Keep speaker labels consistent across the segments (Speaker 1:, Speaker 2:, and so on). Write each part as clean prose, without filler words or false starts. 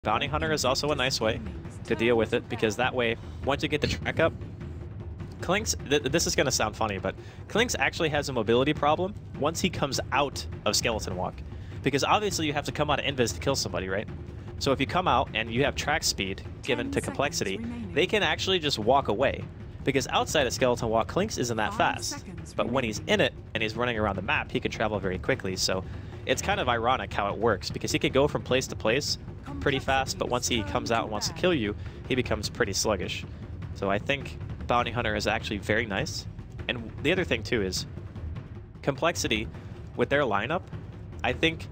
Speaker 1: Bounty Hunter is also a nice way to deal with it, because that way, once you get the track up, Clinkz, this is going to sound funny, but Clinkz actually has a mobility problem once he comes out of Skeleton Walk. Because obviously you have to come out of Invis to kill somebody, right? So if you come out and you have track speed given to Complexity, they can actually just walk away. Because outside of Skeleton Walk, Clinkz isn't that fast. But when he's in it and he's running around the map, he can travel very quickly. So it's kind of ironic how it works, because he can go from place to place pretty fast, but once he comes out and wants to kill you, he becomes pretty sluggish. So I think Bounty Hunter is actually very nice. And the other thing too is Complexity, with their lineup, I think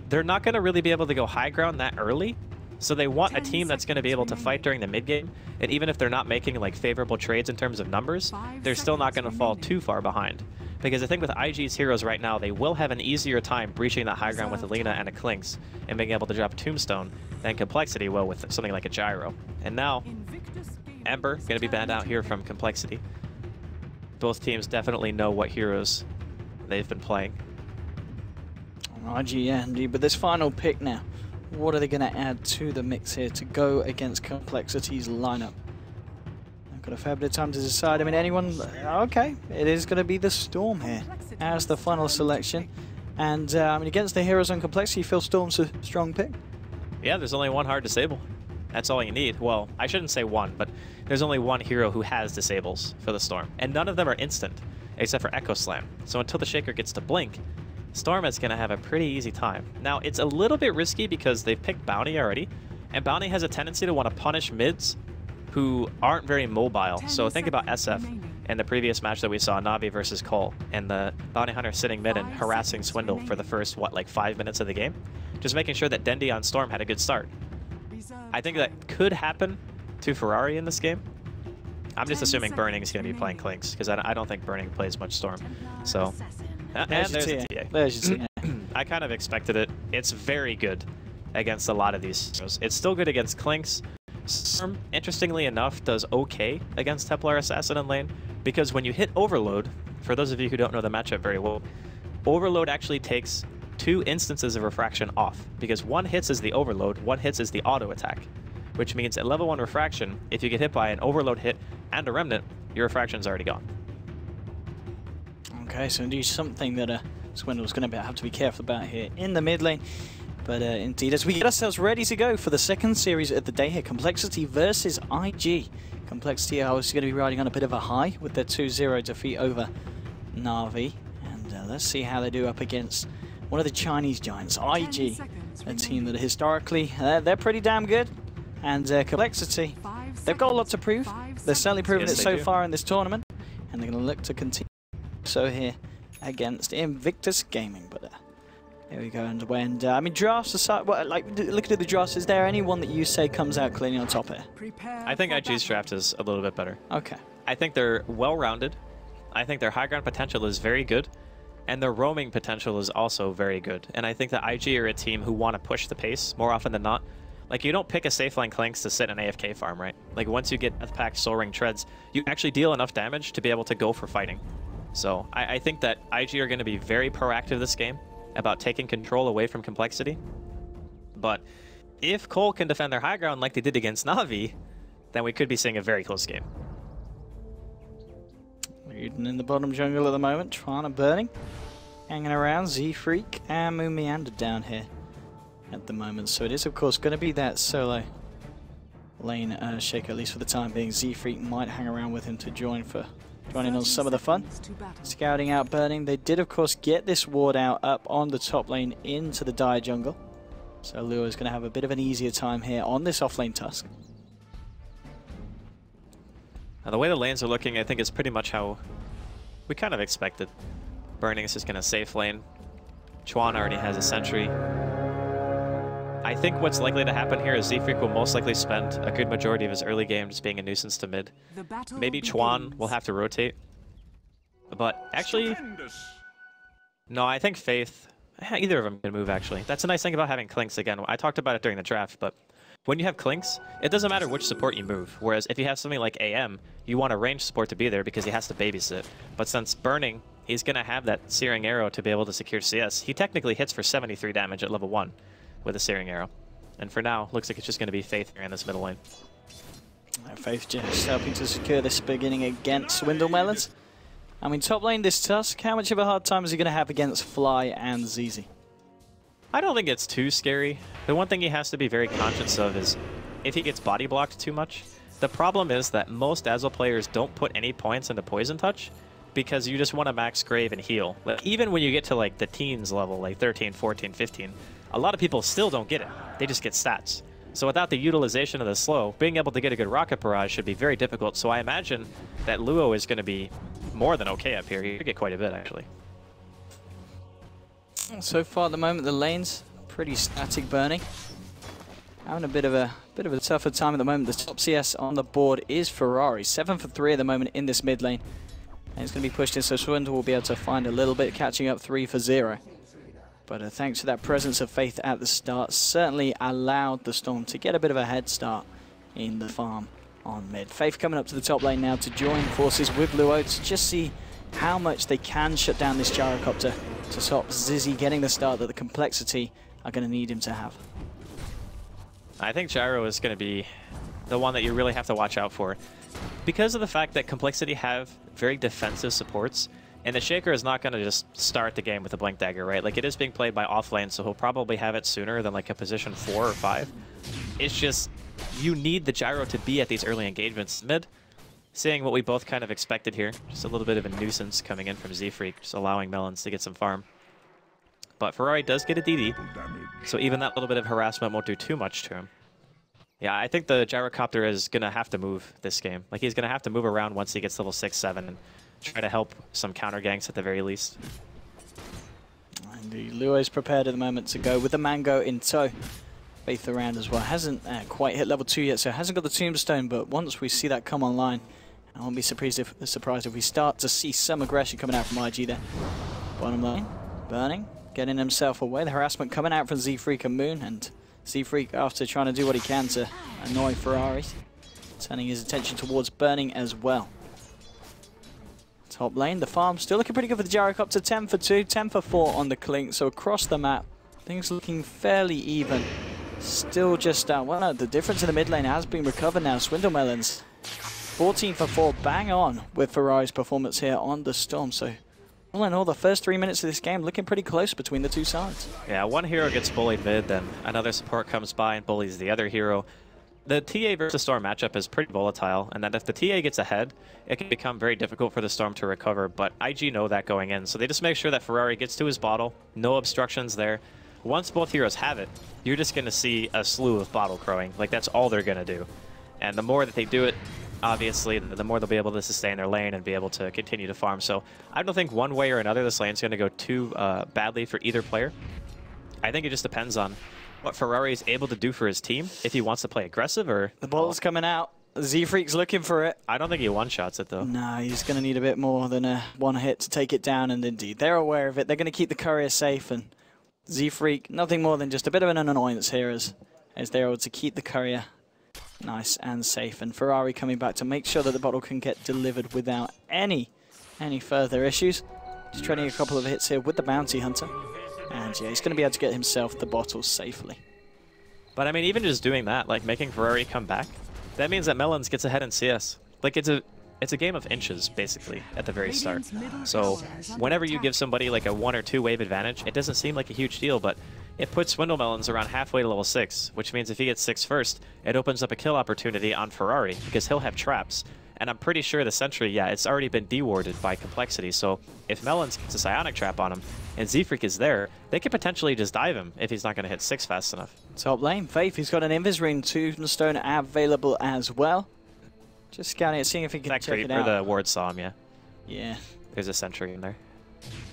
Speaker 1: they're not going to really be able to go high ground that early. So they want a team that's going to be able to fight during the mid game, and even if they're not making like favorable trades in terms of numbers, they're still not going to fall too far behind. Because I think with IG's heroes right now, they will have an easier time breaching that high ground with Alina and a Clinkz and being able to drop Tombstone than Complexity will with something like a Gyro. And now, Ember going to be banned out here from Complexity. Both teams definitely know what heroes they've been playing.
Speaker 2: IG, yeah, indeed. But this final pick now, what are they going to add to the mix here to go against Complexity's lineup? I've got a fair bit of time to decide. I mean, anyone... Okay, it is going to be the Storm here as the final selection. And I mean, against the heroes on Complexity, you feel Storm's a strong pick?
Speaker 1: Yeah, there's only one hard disable. That's all you need. Well, I shouldn't say one, but there's only one hero who has disables for the Storm. And none of them are instant, except for Echo Slam. So until the Shaker gets to blink, Storm is going to have a pretty easy time. Now, it's a little bit risky because they've picked Bounty already, and Bounty has a tendency to want to punish mids who aren't very mobile. So think about SF in the previous match that we saw, Na'Vi versus Cole, and the Bounty Hunter sitting mid and harassing Swindle for the first, what, like 5 minutes of the game? Just making sure that Dendi on Storm had a good start. I think that could happen to Ferrari in this game. I'm just assuming Burning is going to be playing Clinkz, because I don't think Burning plays much Storm. So... And there's the TA.
Speaker 2: There's your TA.
Speaker 1: I kind of expected it. It's very good against a lot of these heroes. It's still good against Clinkz. Storm, interestingly enough, does okay against Templar Assassin in lane, because when you hit Overload, for those of you who don't know the matchup very well, Overload actually takes 2 instances of Refraction off, because 1 hits is the Overload, 1 hits is the auto attack, which means at level 1 Refraction, if you get hit by an Overload hit and a Remnant, your Refraction's already gone.
Speaker 2: Okay, so indeed something that Swindle's going to have to be careful about here in the mid lane. But indeed, as we get ourselves ready to go for the second series of the day here, Complexity versus IG. Complexity are obviously going to be riding on a bit of a high with their 2-0 defeat over Na'Vi. And let's see how they do up against one of the Chinese giants, IG, a team that historically, they're pretty damn good. And Complexity, they've got a lot to prove. They're certainly proven it so far in this tournament. And they're going to look to continue so here against Invictus Gaming. But here we go underway. And I mean, drafts aside, well, like looking at the drafts, is there anyone that you say comes out cleanly on top here?
Speaker 1: I think IG's draft is a little bit better.
Speaker 2: Okay.
Speaker 1: I think they're well-rounded. I think their high ground potential is very good, and their roaming potential is also very good. And I think that IG are a team who want to push the pace more often than not. Like, you don't pick a safe line Clinkz to sit an AFK farm, right? Like, once you get Death Pact, Soul Ring, Treads, you actually deal enough damage to be able to go for fighting. So I think that IG are going to be very proactive this game about taking control away from Complexity. But if Cole can defend their high ground like they did against Na'Vi, then we could be seeing a very close game.
Speaker 2: Eden in the bottom jungle at the moment, trying to Burning, hanging around, Z-Freak and Moon Meander down here at the moment. So it is of course going to be that solo lane Shaker, at least for the time being. Z-Freak might hang around with him to joining on some of the fun. Scouting out Burning. They did of course get this ward out up on the top lane into the Dire jungle. So Lua is going to have a bit of an easier time here on this offlane Tusk.
Speaker 1: Now, the way the lanes are looking, I think is pretty much how we kind of expected. Burning is just going to safe lane. Chuan already has a sentry. I think what's likely to happen here is Z-Freak will most likely spend a good majority of his early game just being a nuisance to mid. Maybe Chuan will have to rotate. But actually, no, I think Faith, either of them can move actually. That's a nice thing about having Clinkz again. I talked about it during the draft, but when you have Clinkz, it doesn't matter which support you move. Whereas if you have something like AM, you want a ranged support to be there because he has to babysit. But since Burning, he's going to have that Searing Arrow to be able to secure CS. He technically hits for 73 damage at level 1 with a Searing Arrow. And for now, looks like it's just going to be Faith here in this middle lane.
Speaker 2: Faith just helping to secure this beginning against Swindle Melons. I mean, top lane this Tusk, how much of a hard time is he going to have against Fly and ZZ?
Speaker 1: I don't think it's too scary. The one thing he has to be very conscious of is if he gets body blocked too much. The problem is that most Dazzle players don't put any points into Poison Touch because you just want to max Grave and heal. Like, even when you get to like the teens level, like 13, 14, 15, a lot of people still don't get it. They just get stats. So without the utilization of the slow, being able to get a good Rocket Barrage should be very difficult. So I imagine that Luo is going to be more than okay up here. He could get quite a bit, actually.
Speaker 2: So far at the moment, the lane's pretty static burning. Having a bit of a tougher time at the moment. The top CS on the board is Ferrari. 7 for 3 at the moment in this mid lane. And it's going to be pushed in, so Swindle will be able to find a little bit, catching up 3 for 0. But thanks to that presence of Faith at the start, certainly allowed the Storm to get a bit of a head start in the farm on mid. Faith coming up to the top lane now to join forces with Luo to just see how much they can shut down this Gyrocopter to stop Zizzy getting the start that the Complexity are going to need him to have.
Speaker 1: I think Gyro is going to be the one that you really have to watch out for. Because of the fact that Complexity have very defensive supports, and the Shaker is not going to just start the game with a Blink Dagger, right? Like, it is being played by offlane, so he'll probably have it sooner than like a position 4 or 5. It's just, you need the Gyro to be at these early engagements mid. Seeing what we both kind of expected here. Just a little bit of a nuisance coming in from Z-Freak, just allowing Melons to get some farm. But Ferrari does get a DD, so even that little bit of harassment won't do too much to him. Yeah, I think the Gyrocopter is going to have to move this game. Like, he's going to have to move around once he gets level 6, 7, and try to help some counter ganks at the very least.
Speaker 2: Indeed, Luo is prepared at the moment to go with the Mango in tow. Faith around as well. Hasn't quite hit level 2 yet, so hasn't got the Tombstone, but once we see that come online, I won't be surprised if we start to see some aggression coming out from IG there. Bottom line, Burning, getting himself away. The harassment coming out from Z-Freak and Moon, and Z-Freak, after trying to do what he can to annoy Ferrari, turning his attention towards Burning as well. Top lane, the farm still looking pretty good for the Gyrocopter. 10 for 2, 10 for 4 on the Clink, so across the map, things looking fairly even. Still just well, no, the difference in the mid lane has been recovered now. Swindle Melons, 14 for 4, bang on with Ferrari's performance here on the Storm. So all in all, the first 3 minutes of this game looking pretty close between the two sides. Yeah,
Speaker 1: one hero gets bullied mid, then another support comes by and bullies the other hero. The TA versus Storm matchup is pretty volatile, and that if the TA gets ahead, it can become very difficult for the Storm to recover, but IG know that going in, so they just make sure that Ferrari gets to his bottle, no obstructions there. Once both heroes have it, you're just going to see a slew of bottle crowing. Like, that's all they're going to do. And the more that they do it, obviously, the more they'll be able to sustain their lane and be able to continue to farm. So I don't think one way or another this lane's going to go too badly for either player. I think it just depends on what Ferrari is able to do for his team, if he wants to play aggressive or...
Speaker 2: The ball's coming out. Z-Freak's looking for it.
Speaker 1: I don't think he one-shots it, though.
Speaker 2: No, he's going to need a bit more than one hit to take it down, and indeed, they're aware of it. They're going to keep the courier safe, and Z-Freak, nothing more than just a bit of an annoyance here as they're able to keep the courier nice and safe. And Ferrari coming back to make sure that the bottle can get delivered without any further issues. Just trading a couple of hits here with the Bounty Hunter. And yeah, he's going to be able to get himself the bottle safely.
Speaker 1: But I mean, even just doing that, like making Ferrari come back, that means that Melons gets ahead in CS. Like, it's a game of inches, basically, at the very start. So whenever you give somebody like a 1 or 2 wave advantage, it doesn't seem like a huge deal, but it puts Swindle Melons around halfway to level 6, which means if he gets 6 first, it opens up a kill opportunity on Ferrari, because he'll have traps. And I'm pretty sure the Sentry, yeah, it's already been dewarded by Complexity, so if Melons gets a Psionic Trap on him, and Z-Freak is there, they could potentially just dive him if he's not going to hit 6 fast enough.
Speaker 2: Top lane, Faith, he's got an Invis Ring, Tombstone available as well. Just scouting it, seeing if he can check it out.
Speaker 1: The ward saw him, yeah.
Speaker 2: Yeah.
Speaker 1: There's a Sentry in there.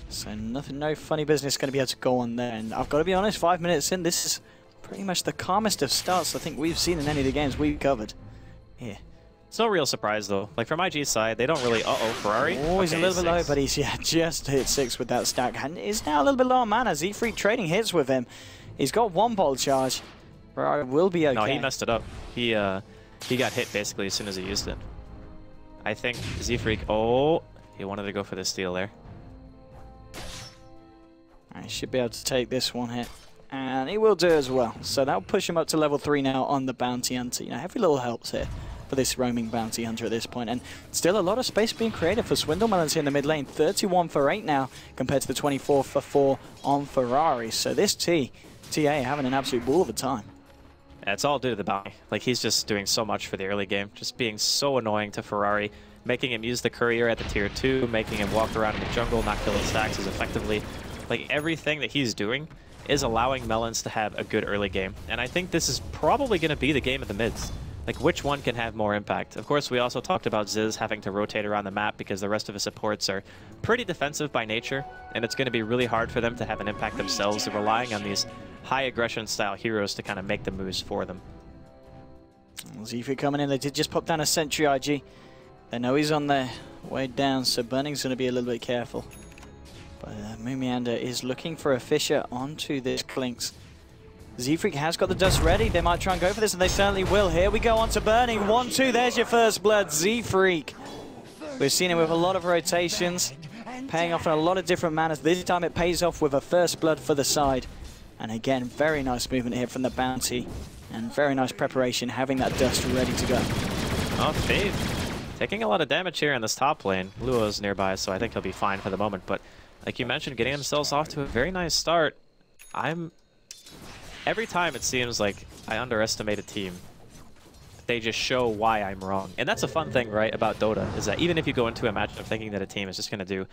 Speaker 2: So no funny business going to be able to go on there. And I've got to be honest, 5 minutes in, this is pretty much the calmest of starts I think we've seen in any of the games we've covered here.
Speaker 1: It's no real surprise, though. Like, from IG's side, they don't really... Uh-oh, Ferrari?
Speaker 2: Oh, he's a little bit low, but he's just hit 6 with that stack. And is now a little bit low on mana. Z-Freak trading hits with him. He's got 1 ball charge. Ferrari will be okay.
Speaker 1: No, he messed it up. He got hit, basically, as soon as he used it. I think Z-Freak... Oh, he wanted to go for the steal there.
Speaker 2: He should be able to take this one hit and he will do as well. So that'll push him up to level 3 now on the Bounty Hunter. You know, every little helps here for this roaming Bounty Hunter at this point. And still a lot of space being created for Swindlemelons here in the mid lane. 31 for 8 now compared to the 24 for 4 on Ferrari. So this TA having an absolute ball of a time.
Speaker 1: Yeah, it's all due to the bounty. Like, he's just doing so much for the early game, just being so annoying to Ferrari, making him use the courier at the tier 2, making him walk around in the jungle, not kill his stacks as effectively. Like, everything that he's doing is allowing Melons to have a good early game. And I think this is probably going to be the game of the mids. Like, which one can have more impact? Of course, we also talked about Ziz having to rotate around the map because the rest of his supports are pretty defensive by nature, and it's going to be really hard for them to have an impact themselves. They're relying on these high aggression style heroes to kind of make the moves for them.
Speaker 2: Zephyr coming in. They did just pop down a sentry IG. They know he's on their way down, so Burning's going to be a little bit careful. But Moomiander is looking for a Fisher onto this Clinks. Z-Freak has got the dust ready. They might try and go for this, and they certainly will. Here we go onto Burning. 1-2, there's your first blood, Z-Freak. We've seen him with a lot of rotations, paying off in a lot of different manners. This time it pays off with a first blood for the side. And again, very nice movement here from the Bounty, and very nice preparation, having that dust ready to go.
Speaker 1: Oh, Fade taking a lot of damage here in this top lane. Luo's nearby, so I think he'll be fine for the moment. But like you mentioned, getting themselves off to a very nice start. Every time it seems like I underestimate a team, they just show why I'm wrong. And that's a fun thing, right, about Dota, is that even if you go into a matchup thinking that a team is just going to do,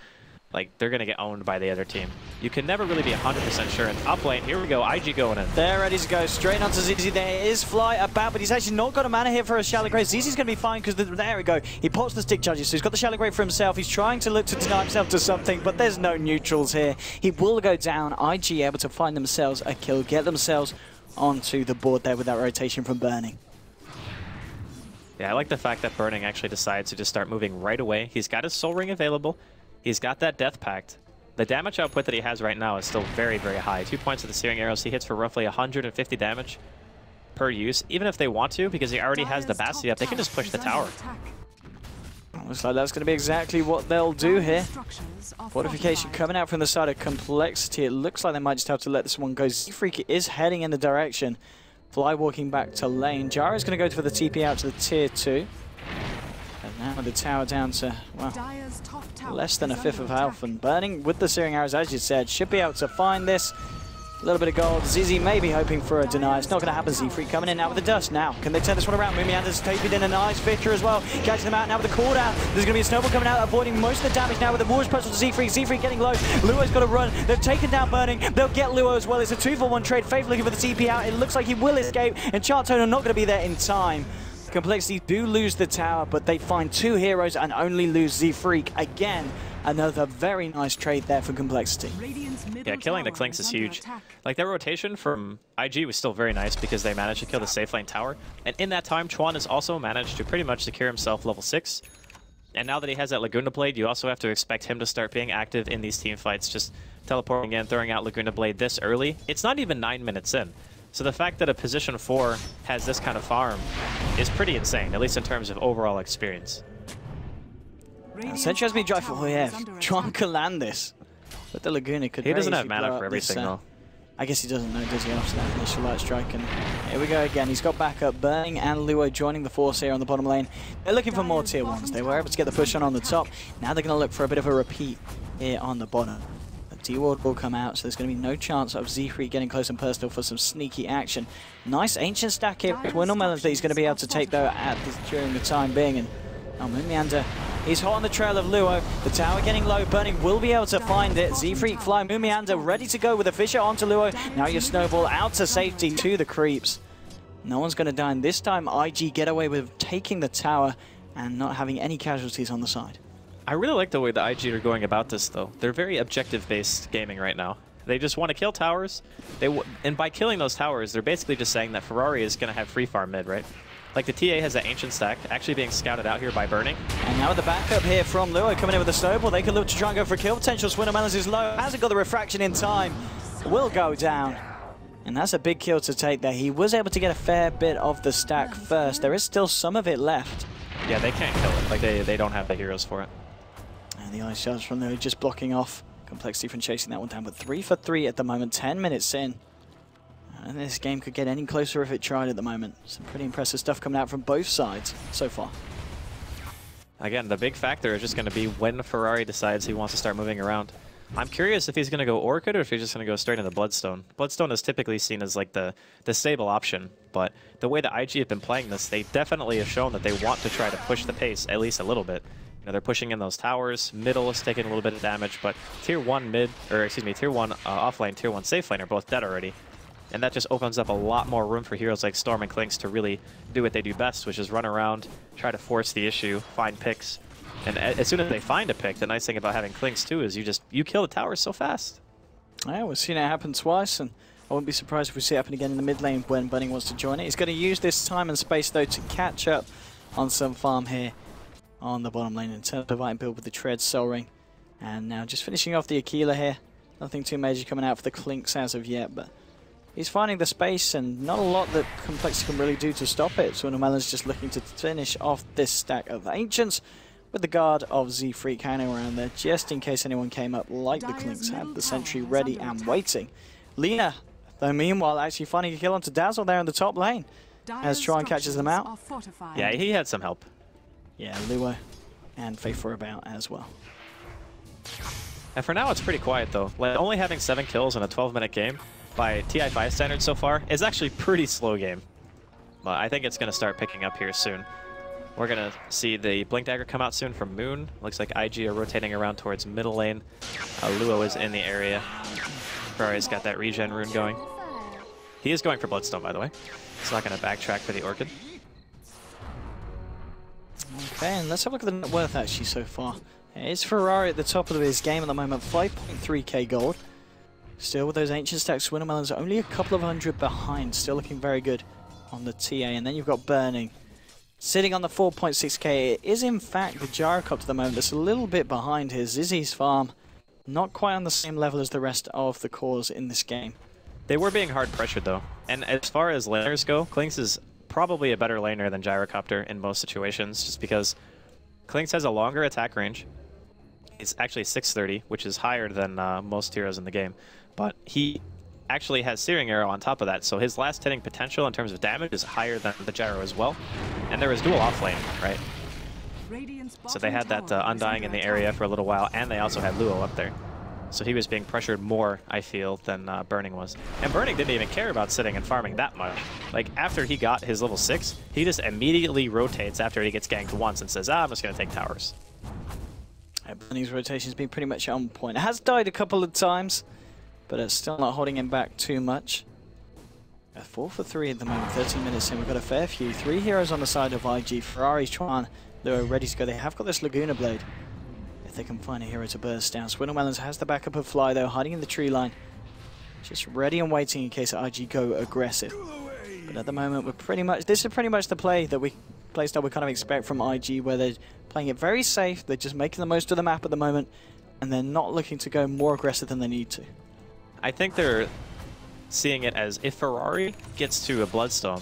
Speaker 1: like, they're going to get owned by the other team, you can never really be 100% sure. In top lane, here we go, IG going in.
Speaker 2: They're ready to go straight onto ZZ. There is Fly about, but he's actually not got a mana here for a Shallow Grave. ZZ's going to be fine because there we go. He pops the stick charges, so he's got the Shallow Grave for himself. He's trying to look to deny himself to something, but there's no neutrals here. He will go down. IG able to find themselves a kill, get themselves onto the board there with that rotation from Burning.
Speaker 1: Yeah, I like the fact that Burning actually decides to just start moving right away. He's got his Soul Ring available. He's got that Death Pact. The damage output that he has right now is still very, very high. 2 points of the Searing Arrows. He hits for roughly 150 damage per use. Even if they want to, because he already has the Bastion up, they can just push the tower.
Speaker 2: Looks like that's going to be exactly what they'll do here. Fortification coming out from the side of Complexity. It looks like they might just have to let this one go. Z-Freak is heading in the direction. Fly walking back to lane. Jara's going to go for the TP out to the tier 2. And now with the tower down to, well, less than a fifth of health. And Burning with the Searing Arrows, as you said, should be able to find this. A little bit of gold. Zizi may be hoping for a deny. It's not going to happen. Z-Freak coming in now with the dust. Now, can they turn this one around? Moomiander's taken in a nice Victor as well. Catching them out now with the cooldown. There's going to be a snowball coming out, avoiding most of the damage now with the Warriors Puzzle to Z-Freak. Z-Freak getting low. Luo's got to run. They've taken down Burning. They'll get Luo as well. It's a 2-for-1 trade. Faith looking for the TP out. It looks like he will escape. And Chartoner not going to be there in time. Complexity do lose the tower, but they find 2 heroes and only lose Z-Freak. Again, another very nice trade there for Complexity.
Speaker 1: Yeah, killing the Clinks is huge. Like, their rotation from IG was still very nice because they managed to kill the safe lane tower. And in that time, Chuan has also managed to pretty much secure himself level 6. And now that he has that Laguna Blade, you also have to expect him to start being active in these team fights, just teleporting in, throwing out Laguna Blade this early. It's not even 9 minutes in. So the fact that a position 4 has this kind of farm is pretty insane, at least in terms of overall experience.
Speaker 2: Sentry has been joyful, yeah. Chuan can land this. But the Laguna could.
Speaker 1: He doesn't have mana for everything, though.
Speaker 2: I guess he doesn't know, does he, after that initial light strike? And here we go again. He's got backup. Burning and Luo joining the force here on the bottom lane. They're looking for more tier 1s. They were able to get the push on the top. Now they're going to look for a bit of a repeat here on the bottom. D-Ward will come out, so there's going to be no chance of Z-Freak getting close and personal for some sneaky action. Nice Ancient stack here. Swindlemelons that he's going to be able to take, though, during the time being. And Moomiander, he's hot on the trail of Luo. The tower getting low. Burning will be able to find it. Z-Freak fly. Moomiander ready to go with a Fisher onto Luo. Now your Snowball out to safety to the creeps. No one's going to die. And this time, IG get away with taking the tower and not having any casualties on the side.
Speaker 1: I really like the way the IG are going about this, though. They're very objective-based gaming right now. They just want to kill towers, and by killing those towers, they're basically just saying that Ferrari is going to have free farm mid, right? Like, the TA has that Ancient stack, actually being scouted out here by Burning.
Speaker 2: And now with the backup here from Luo coming in with a Snowball, they can look to try and go for kill potential. Swindlemelons is low, hasn't got the refraction in time, will go down. And that's a big kill to take there. He was able to get a fair bit of the stack first. There is still some of it left.
Speaker 1: Yeah, they can't kill it. Like, they don't have the heroes for it.
Speaker 2: And the ice charge from there just blocking off Complexity from chasing that one down. But 3 for 3 at the moment, 10 minutes in. And this game could get any closer if it tried at the moment. Some pretty impressive stuff coming out from both sides so far.
Speaker 1: Again, the big factor is just going to be when Ferrari decides he wants to start moving around. I'm curious if he's going to go Orchid or if he's just going to go straight into Bloodstone. Bloodstone is typically seen as like the stable option, but the way that IG have been playing this, they definitely have shown that they want to try to push the pace at least a little bit. You know, they're pushing in those towers, middle is taking a little bit of damage, but tier 1 mid, or excuse me, tier 1 offlane, tier 1 safe lane are both dead already. And that just opens up a lot more room for heroes like Storm and Clinks to really do what they do best, which is run around, try to force the issue, find picks. And as soon as they find a pick, the nice thing about having Clinks too is you kill the towers so fast.
Speaker 2: Yeah, we've seen it happen twice, and I wouldn't be surprised if we see it happen again in the mid lane when Bunny wants to join it. He's going to use this time and space though to catch up on some farm here on the bottom lane in terms of item build with the Tread, Soul Ring. And now just finishing off the Aquila here. Nothing too major coming out for the Clinks as of yet, but he's finding the space and not a lot that Complexity can really do to stop it. So Melon's just looking to finish off this stack of Ancients with the guard of Z3 hanging around there, just in case anyone came up like the Clinks had the sentry ready and waiting. Lina, though, meanwhile, actually finding a kill onto Dazzle there in the top lane as Tron catches them out.
Speaker 1: Yeah, he had some help.
Speaker 2: Yeah, Luo and Faith for about as well.
Speaker 1: And for now, it's pretty quiet though. Like, only having 7 kills in a 12-minute game by TI5 standards so far is actually pretty slow game. But I think it's going to start picking up here soon. We're going to see the Blink Dagger come out soon from Moon. Looks like IG are rotating around towards middle lane. Luo is in the area. Ferrari's got that regen rune going. He is going for Bloodstone, by the way. He's not going to backtrack for the Orchid.
Speaker 2: Okay, and let's have a look at the net worth actually so far. It's Ferrari at the top of his game at the moment, 5.3k gold. Still with those ancient stacks, Wintermelon's only a couple of hundred behind, still looking very good on the TA. And then you've got Burning sitting on the 4.6k. It is in fact the Gyrocopter at the moment that's a little bit behind his Zizzy's farm. Not quite on the same level as the rest of the cores in this game.
Speaker 1: They were being hard pressured though. And as far as laners go, Clinks is probably a better laner than Gyrocopter in most situations, just because Clinks has a longer attack range. It's actually 630, which is higher than most heroes in the game. But he actually has Searing Arrow on top of that, so his last hitting potential in terms of damage is higher than the Gyro as well. And there was dual offlane, right? So they had that Undying in the area for a little while, and they also had Luo up there. So he was being pressured more, I feel, than Burning was. And Burning didn't even care about sitting and farming that much. Like, after he got his level 6, he just immediately rotates after he gets ganked once and says, I'm just going to take towers.
Speaker 2: Burning's rotation's been pretty much on point. It has died a couple of times, but it's still not holding him back too much. 4 for 3 at the moment, 13 minutes in. We've got a fair few. 3 heroes on the side of IG. Ferrari's trying. They're ready to go. They have got this Laguna Blade. If they can find a hero to burst down. Swindlemelons has the backup of Fly though, hiding in the tree line. Just ready and waiting in case IG go aggressive. But at the moment, we're pretty much, this is pretty much the playstyle we kind of expect from IG, where they're playing it very safe. They're just making the most of the map at the moment, and they're not looking to go more aggressive than they need to.
Speaker 1: I think they're seeing it as if Ferrari gets to a Bloodstone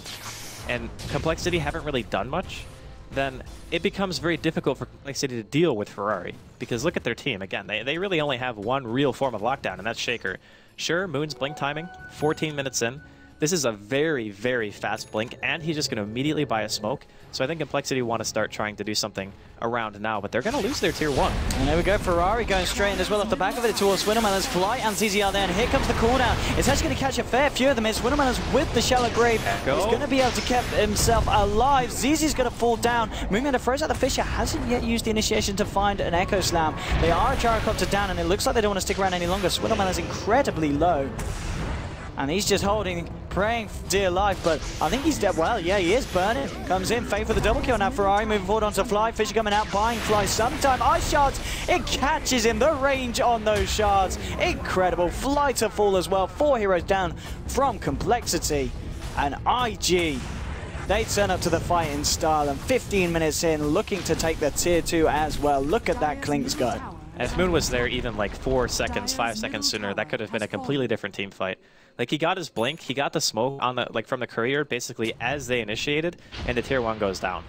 Speaker 1: and Complexity haven't really done much, then it becomes very difficult for Complexity to deal with Ferrari. Because look at their team, again, they really only have one real form of lockdown, and that's Shaker. Sure, Moon's blink timing, 14 minutes in. This is a very, very fast blink, and he's just going to immediately buy a smoke. So I think Complexity want to start trying to do something around now, but they're going to lose their tier 1.
Speaker 2: And there we go, Ferrari going straight in as well off the back of it towards Swindlemelons. Fly and ZZ are there, and here comes the cooldown. It's actually going to catch a fair few of them. It's Swindlemelons with the Shallow Grave. He's going to be able to keep himself alive. ZZ's going to fall down. Moonman throws out the Fisher, hasn't yet used the initiation to find an Echo Slam. They are a Gyrocopter down, and it looks like they don't want to stick around any longer. Swindlemelons incredibly low. And he's just holding, praying for dear life, but I think he's dead. Well, yeah, he is. Burning. Comes in, Faith for the double kill now. Ferrari moving forward onto Fly. Fisher coming out, buying Fly sometime. Ice shards, it catches him. The range on those shards, incredible. Fly to fall as well. 4 heroes down from Complexity. And IG, they turn up to the fight in style, and 15 minutes in, looking to take the tier 2 as well. Look at that Clinks go.
Speaker 1: If Moon was there even like 4 seconds, 5 seconds sooner, that could have been a completely different team fight. Like, he got his blink, he got the smoke on the from the courier basically as they initiated, and the tier 1 goes down.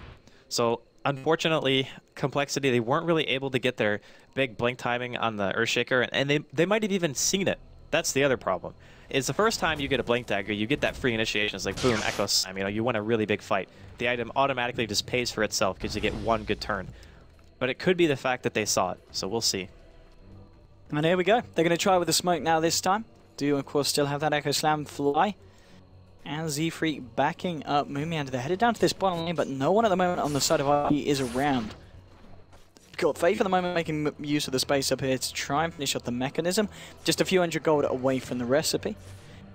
Speaker 1: So unfortunately, Complexity, they weren't really able to get their big blink timing on the Earthshaker, and they might have even seen it. That's the other problem. It's the first time you get a Blink Dagger, you get that free initiation. It's like, boom, Echo Slam. You know, you win a really big fight. The item automatically just pays for itself because you get one good turn. But it could be the fact that they saw it, so we'll see.
Speaker 2: And here we go. They're going to try with the smoke now this time. Do, of course, still have that Echo Slam fly. And Z-Freak backing up Moomiander. They're headed down to this bottom lane, but no one at the moment on the side of IG is around. Got Faith for the moment making use of the space up here to try and finish off the mechanism. Just a few hundred gold away from the recipe.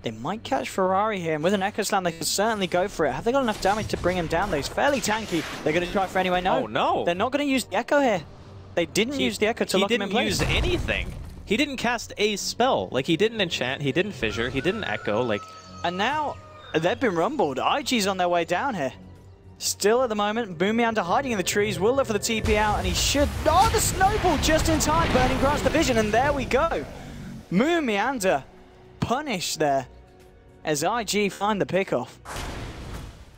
Speaker 2: They might catch Ferrari here, and with an Echo Slam, they can certainly go for it. Have they got enough damage to bring him down, though? He's fairly tanky. They're going to try for anyway. No.
Speaker 1: Oh, no.
Speaker 2: They're not going to use the Echo here. They didn't use the Echo to lock him in place.
Speaker 1: He didn't use anything. He didn't cast a spell. Like, he didn't enchant, he didn't fissure, he didn't echo. Like,
Speaker 2: and now they've been rumbled. IG's on their way down here. Still at the moment, Moomiander hiding in the trees, will look for the TP out, and he should... Oh, the snowball just in time, burning grass division, and there we go. Moomiander punished there as IG find the pickoff.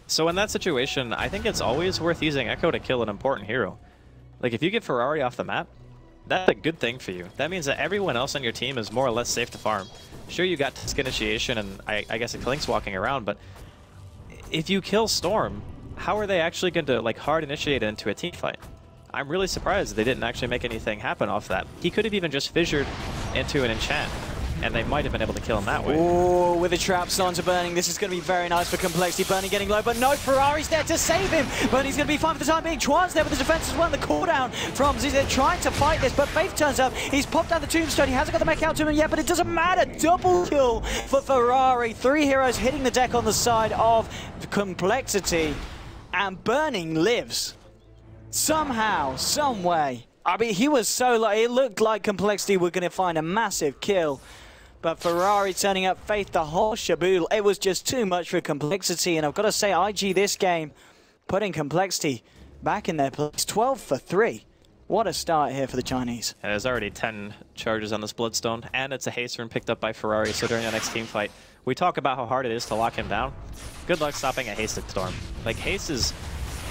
Speaker 1: so in that situation, I think it's always worth using Echo to kill an important hero. Like, if you get Ferrari off the map, that's a good thing for you. That means that everyone else on your team is more or less safe to farm. Sure, you got Tisk Initiation and I guess a Klink's walking around, but if you kill Storm, how are they actually going to like hard initiate it into a team fight? I'm really surprised they didn't actually make anything happen off that. He could have even just fissured into an enchant, and they might have been able to kill him that way.
Speaker 2: Oh, with the traps onto Burning, this is going to be very nice for Complexity. Burning getting low, but no, Ferrari's there to save him. Burning's going to be fine for the time being. Chuan's there with the defense as well. The cooldown from Zizi. They're trying to fight this, but Faith turns up. He's popped out the tombstone. He hasn't got the mech out to him yet, but it doesn't matter. Double kill for Ferrari. 3 heroes hitting the deck on the side of Complexity, and Burning lives. Somehow, some way. I mean, he was so like, it looked like Complexity were going to find a massive kill. But Ferrari turning up Faith, the whole shaboodle. It was just too much for Complexity. And I've got to say, IG this game, putting Complexity back in their place. 12 for 3. What a start here for the Chinese.
Speaker 1: And there's already 10 charges on this Bloodstone, and it's a haste rune picked up by Ferrari, so during the next team fight, we talk about how hard it is to lock him down. Good luck stopping a hasted Storm. Like, haste is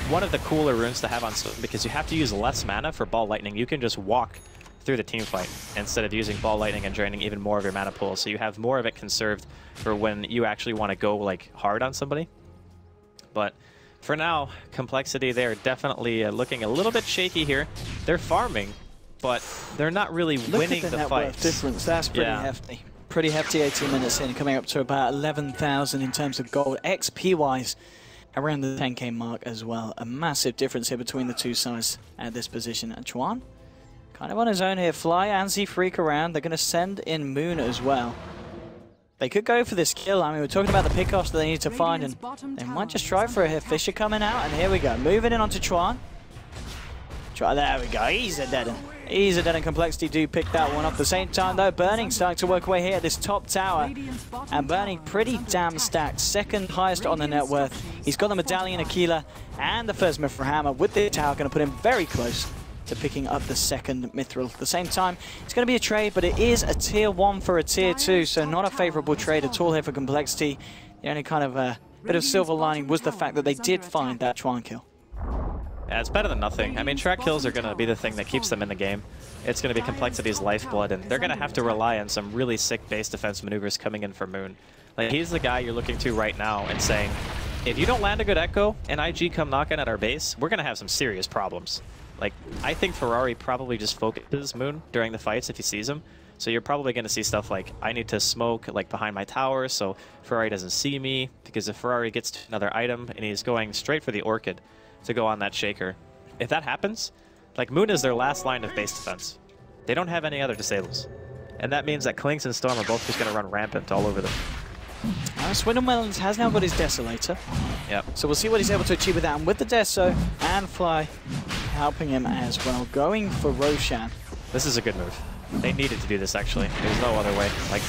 Speaker 1: one of the cooler runes to have on Storm because you have to use less mana for Ball Lightning. You can just walk through the team fight instead of using Ball Lightning and draining even more of your mana pool, so you have more of it conserved for when you actually want to go like hard on somebody. But for now, Complexity, they're definitely looking a little bit shaky here. They're farming, but they're not really winning the fight.
Speaker 2: Difference. That's pretty hefty. Pretty hefty 18 minutes in, coming up to about 11,000 in terms of gold. XP-wise, around the 10k mark as well. A massive difference here between the two sides at this position. And Chuan, kind of on his own here. Fly and Z-Freak around. They're going to send in Moon as well. They could go for this kill. I mean, we're talking about the pickoffs that they need to find, and they might just try for it here. Fisher coming out, and here we go. Moving in onto Chuan. There we go. He's a dead one. He's a dead, and Complexity do pick that one up. At the same time, though, Burning starting to work away here at this top tower. And Burning pretty damn stacked. Second highest on the net worth. He's got the Medallion Aquila and the first Mithril Hammer with the tower. Going to put him very close to picking up the second Mithril. At the same time, it's going to be a trade, but it is a tier 1 for a tier 2, so not a favorable trade at all here for Complexity. The only kind of bit of silver lining was the fact that they did find that Chuan kill.
Speaker 1: Yeah, it's better than nothing. I mean, track kills are going to be the thing that keeps them in the game. It's going to be Complexity's lifeblood, and they're going to have to rely on some really sick base defense maneuvers coming in for Moon. Like, he's the guy you're looking to right now and saying, if you don't land a good Echo and IG come knocking at our base, we're going to have some serious problems. Like, I think Ferrari probably just focuses Moon during the fights if he sees him. So you're probably going to see stuff like, I need to smoke like behind my tower so Ferrari doesn't see me, because if Ferrari gets to another item and he's going straight for the Orchid to go on that Shaker, if that happens, like, Moon is their last line of base defense. They don't have any other disables. And that means that Klinks and Storm are both just going to run rampant all over them.
Speaker 2: Swindlemelons has now got his Desolator.
Speaker 1: Yep.
Speaker 2: So we'll see what he's able to achieve with that. And with the Deso and Fly helping him as well. Going for Roshan.
Speaker 1: This is a good move. They needed to do this, actually. There's no other way. Like,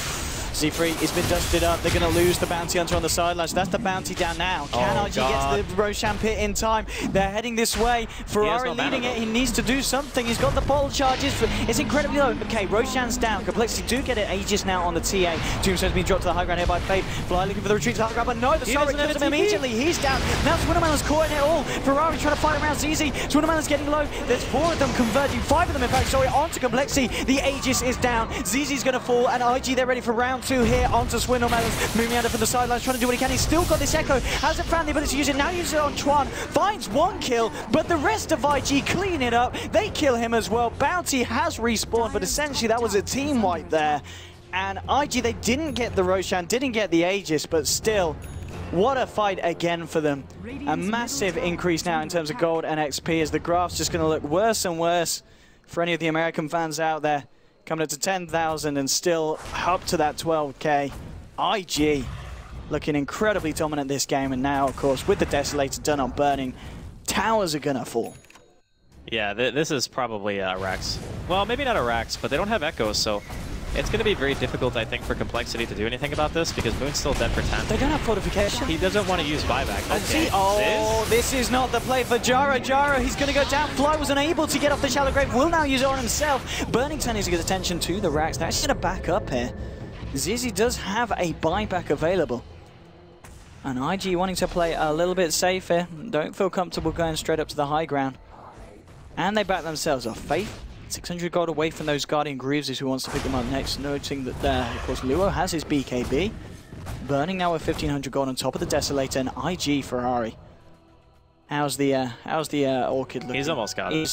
Speaker 2: Z-Free has been dusted up. They're going to lose the Bounty Hunter on the sidelines. That's the Bounty down now. Can IG get to the Roshan pit in time? They're heading this way. Ferrari leading it. He needs to do something. He's got the bottle charges. It's incredibly low. Okay, Roshan's down. Complexity do get it. Aegis now on the TA. Tombstone's been dropped to the high ground here by Faith. Fly looking for the retreat to the high ground, but no, the Sorrow kills him immediately. He's down. Now Swindlemelon's caught in it all. Ferrari trying to fight around ZZ. Swindlemelon's getting low. There's 4 of them converging. 5 of them, in fact, sorry, onto Complexity. The Aegis is down. ZZ's going to fall, and IG, they're ready for round 4-for-2 here onto Swindle Melons. Moving under from the sidelines, trying to do what he can. He's still got this Echo. Hasn't found the ability to use it. Now uses it on Chuan. Finds one kill, but the rest of IG clean it up. They kill him as well. Bounty has respawned, but essentially that was a team wipe there. And IG, they didn't get the Roshan, didn't get the Aegis, but still, what a fight again for them. A massive increase now in terms of gold and XP as the graph's just going to look worse and worse for any of the American fans out there. Coming up to 10,000 and still up to that 12k. IG looking incredibly dominant this game, and now, of course, with the Desolator done on burning, towers are going to fall.
Speaker 1: Yeah, this is probably a Rax. Well, maybe not a Rax, but they don't have Echoes, so it's going to be very difficult, I think, for Complexity to do anything about this because Moon's still dead for 10.
Speaker 2: They don't have fortification.
Speaker 1: He doesn't want to use buyback. Okay.
Speaker 2: Oh, this is not the play for Jaro. Jaro, he's going to go down. Fly was unable to get off the shallow grave. Will now use it on himself. Burning needs to get attention to the Rax. They're actually going to back up here. Zizi does have a buyback available. And IG wanting to play a little bit safe here. Don't feel comfortable going straight up to the high ground. And they back themselves off. Faith, 600 gold away from those Guardian Greaves is who wants to pick them up next. Noting that, of course, Luo has his BKB. Burning now with 1,500 gold on top of the Desolator and IG Ferrari. How's the Orchid looking?
Speaker 1: He's almost got it.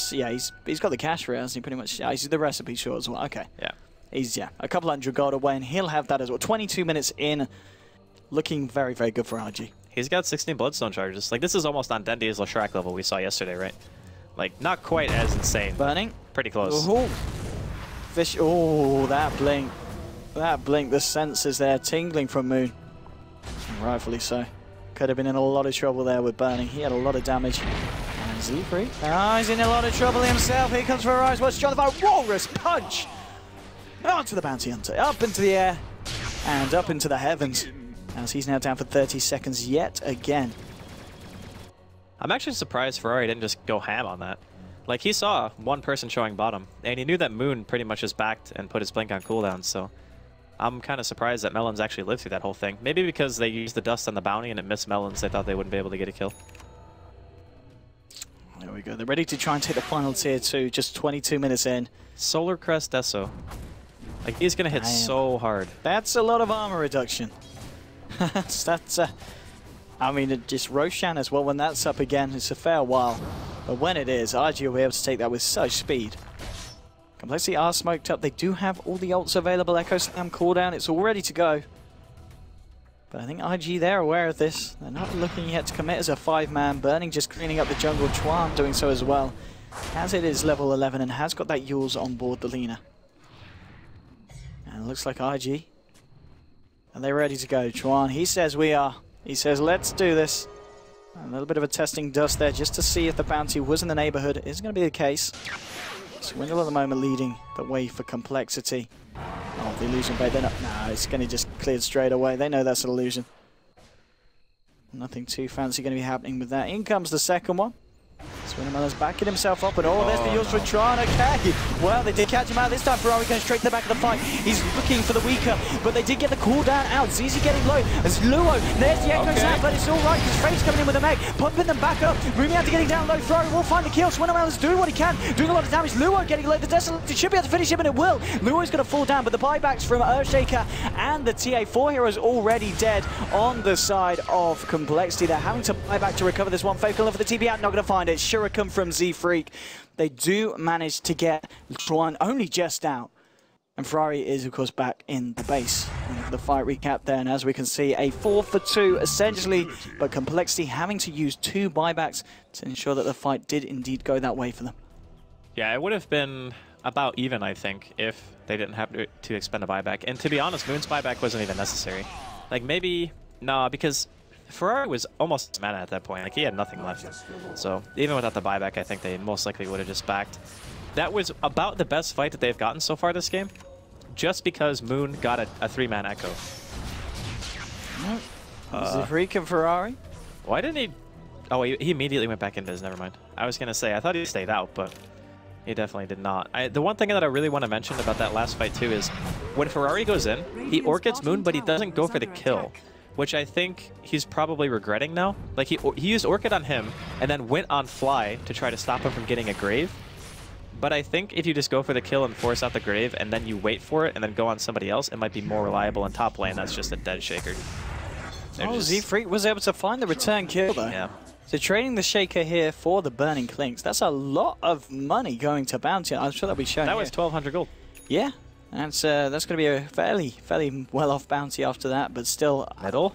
Speaker 2: He's got the cash for it, hasn't he? Pretty much. Yeah, he's the recipe short as well. Okay.
Speaker 1: Yeah.
Speaker 2: He's, a couple hundred gold away, and he'll have that as well. 22 minutes in. Looking very, very good for RG.
Speaker 1: He's got 16 Bloodstone charges. Like, this is almost on Dendy's Lashrak level we saw yesterday, right? Like, not quite as insane.
Speaker 2: Burning.
Speaker 1: Pretty close.
Speaker 2: Ooh. Fish. Oh, that blink. That blink, the senses there tingling from Moon. And rightfully so. Could have been in a lot of trouble there with Burning. He had a lot of damage. And Z3. He's in a lot of trouble himself. Here comes Verizon. What's John the Walrus Punch? Onto the Bounty Hunter. Up into the air. And up into the heavens. As he's now down for 30 seconds yet again.
Speaker 1: I'm actually surprised Ferrari didn't just go ham on that. Like, he saw one person showing bottom, and he knew that Moon pretty much just backed and put his blink on cooldown, so I'm kind of surprised that Melons actually lived through that whole thing. Maybe because they used the dust on the bounty and it missed Melons, they thought they wouldn't be able to get a kill.
Speaker 2: There we go. They're ready to try and take the final tier 2, just 22 minutes in.
Speaker 1: Solar Crest Deso. Like, he's going to hit so hard.
Speaker 2: That's a lot of armor reduction. That's I mean, just Roshan as well, when that's up again, it's a fair while. But when it is, RG will be able to take that with such speed. Complexity are smoked up. They do have all the ults available. Echo Slam cooldown, it's all ready to go. But I think IG, they're aware of this. They're not looking yet to commit as a 5-man. Burning just cleaning up the jungle. Chuan doing so as well. As it is level 11 and has got that Yules on board the Lina. And it looks like IG. And they're ready to go. Chuan, he says we are. He says, let's do this. A little bit of a testing dust there just to see if the bounty was in the neighborhood. It isn't going to be the case. Swindle at the moment leading the way for Complexity. Oh, the illusion bait. They're not. No, it's going to just cleared straight away. They know that's an illusion. Nothing too fancy going to be happening with that. In comes the second one. Swindle's backing himself up, and there's the use for Tron. Okay, well, they did catch him out this time. Ferrari going straight to the back of the fight. He's looking for the weaker, but they did get the cooldown out. Zizi getting low. As Luo, there's the Echo Snap, but it's all right because Fate's coming in with a mech, pumping them back up. Moving out to getting down low. Ferrari will find the kill. Swindle's doing what he can, doing a lot of damage. Luo getting low. The Desolator should be able to finish him, and it will. Luo's going to fall down, but the buybacks from Earthshaker and the TA4 heroes already dead on the side of Complexity. They're having to buy back to recover this one. Faith going for the TP out, not going to find it. Shuriken from Z-Freak. They do manage to get Tron only just out. And Ferrari is, of course, back in the base. And the fight recap there, and as we can see, a 4-for-2 essentially, but Complexity having to use 2 buybacks to ensure that the fight did indeed go that way for them.
Speaker 1: Yeah, it would have been about even, I think, if they didn't have to expend a buyback. And to be honest, Moon's buyback wasn't even necessary. Like, maybe, nah, because Ferrari was almost mana at that point. Like, he had nothing left. So even without the buyback, I think they most likely would have just backed. That was about the best fight that they've gotten so far this game, just because Moon got a 3-man Echo.
Speaker 2: Z-Freak and Ferrari?
Speaker 1: Why didn't he? Oh, he immediately went back into his. Never mind. I was going to say, I thought he stayed out, but he definitely did not. The one thing that I really want to mention about that last fight, too, is when Ferrari goes in, he orchids Moon, but he doesn't go for the kill, which I think he's probably regretting now. Like, he used Orchid on him and then went on Fly to try to stop him from getting a Grave. But I think if you just go for the kill and force out the grave, and then you wait for it, and then go on somebody else, it might be more reliable in top lane. That's just a dead Shaker.
Speaker 2: Z-Freak was able to find the return kill, though.
Speaker 1: Yeah.
Speaker 2: So trading the Shaker here for the Burning Clinks, that's a lot of money going to Bounty. I'm sure that'll be shown
Speaker 1: That
Speaker 2: here.
Speaker 1: was 1,200 gold.
Speaker 2: Yeah. That's going to be a fairly well-off bounty after that, but still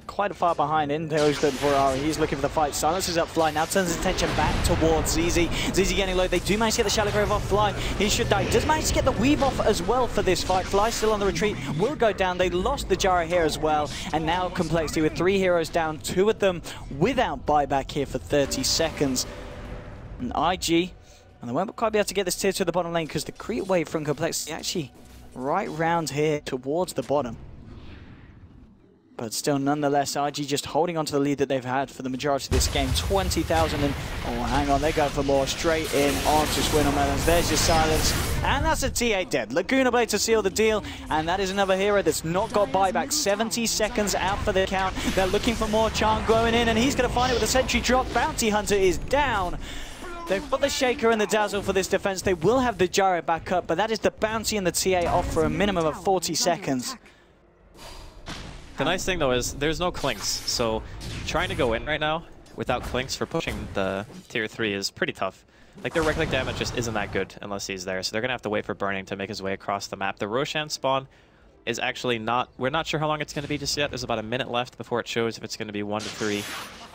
Speaker 2: quite far behind. In goes the Ferrari. He's looking for the fight. Silences up Fly. Now turns his attention back towards ZZ. ZZ getting low. They do manage to get the Shallow Grave off Fly. He should die. Does manage to get the weave off as well for this fight. Fly still on the retreat. Will go down. They lost the Jara here as well. And now Complexity with 3 heroes down. 2 of them without buyback here for 30 seconds. And IG, and they won't quite be able to get this tier to the bottom lane because the creep wave from Complexity actually right round here towards the bottom. But still, nonetheless, IG just holding on to the lead that they've had for the majority of this game. 20,000 and... oh, hang on, they're going for more. Straight in onto Swindle Melons. There's your silence. And that's a TA dead. Laguna Blade to seal the deal. And that is another hero that's not got buyback. 70 seconds out for the count. They're looking for more. Chant going in, and he's going to find it with a sentry drop. Bounty Hunter is down. They've got the Shaker and the Dazzle for this defense. They will have the Gyro back up, but that is the Bounty and the TA off for a minimum of 40 seconds.
Speaker 1: The nice thing, though, is there's no Clinks, so trying to go in right now without Clinks for pushing the tier 3 is pretty tough. Like, their right-click damage just isn't that good unless he's there, so they're going to have to wait for Burning to make his way across the map. The Roshan spawn is actually not... we're not sure how long it's going to be just yet. There's about a minute left before it shows if it's going to be 1 to 3.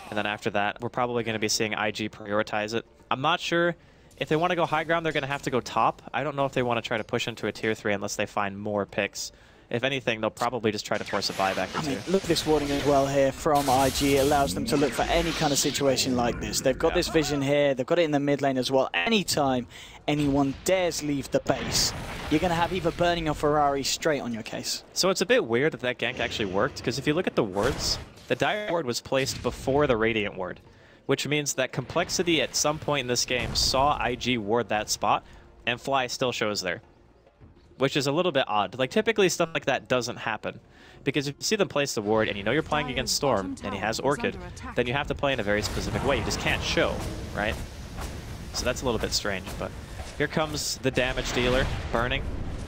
Speaker 1: And then after that, we're probably going to be seeing IG prioritize it. I'm not sure if they want to go high ground, they're going to have to go top. I don't know if they want to try to push into a tier 3 unless they find more picks. If anything, they'll probably just try to force a buyback or two.
Speaker 2: Look at this warding as well here from IG. It allows them to look for any kind of situation like this. They've got this vision here. They've got it in the mid lane as well. Anytime anyone dares leave the base, you're going to have either Burning or Ferrari straight on your case.
Speaker 1: So it's a bit weird that that gank actually worked, because if you look at the wards, the Dire ward was placed before the Radiant ward, which means that Complexity at some point in this game saw IG ward that spot, and Fly still shows there. Which is a little bit odd. Like, typically stuff like that doesn't happen. Because if you see them place the ward and you know you're playing against Storm and he has Orchid, then you have to play in a very specific way. You just can't show, right? So that's a little bit strange, but here comes the damage dealer, Burning.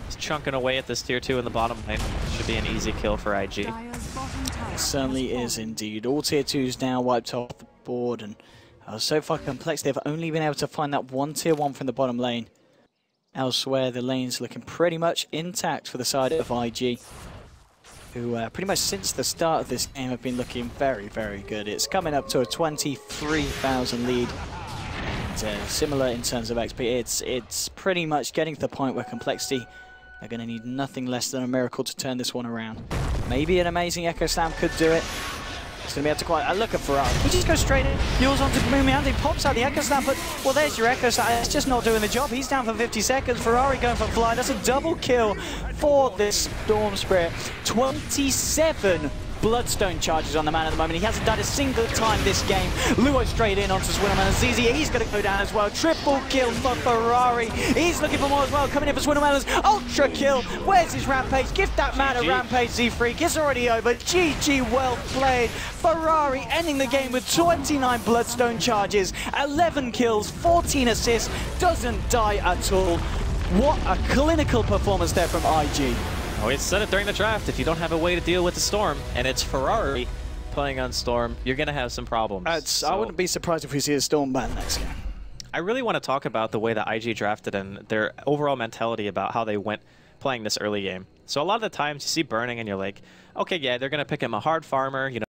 Speaker 1: He's chunking away at this tier 2 in the bottom lane. Should be an easy kill for IG.
Speaker 2: It certainly is indeed. All tier 2s now wiped off the board, and so far Complex, they've only been able to find that one tier 1 from the bottom lane. Elsewhere, the lane's looking pretty much intact for the side of IG, who pretty much since the start of this game have been looking very, very good. It's coming up to a 23,000 lead. And, similar in terms of XP. It's pretty much getting to the point where Complexity are going to need nothing less than a miracle to turn this one around. Maybe an amazing Echo Slam could do it. It's going to be able to quite... look at Ferrari. He just goes straight in, heals onto Mumian, he pops out the Echo Slam, but, well, there's your Echo Slam. It's just not doing the job. He's down for 50 seconds. Ferrari going for Fly. That's a double kill for this Storm Spirit. 27 Bloodstone charges on the man at the moment. He hasn't died a single time this game. Luo straight in onto Swindleman, and ZZ, he's going to go down as well. Triple kill for Ferrari. He's looking for more as well. Coming in for Swindleman's ultra kill. Where's his Rampage? Give that man a Rampage, Z-Freak. It's already over. GG, well played. Ferrari ending the game with 29 Bloodstone charges, 11 kills, 14 assists. Doesn't die at all. What a clinical performance there from IG.
Speaker 1: Oh, he said it during the draft. If you don't have a way to deal with the Storm, and it's Ferrari playing on Storm, you're going to have some problems.
Speaker 2: I wouldn't be surprised if we see a Storm ban next game.
Speaker 1: I really want to talk about the way that IG drafted and their overall mentality about how they went playing this early game. So a lot of the times you see Burning and you're like, okay, yeah, they're going to pick him a hard farmer, you know,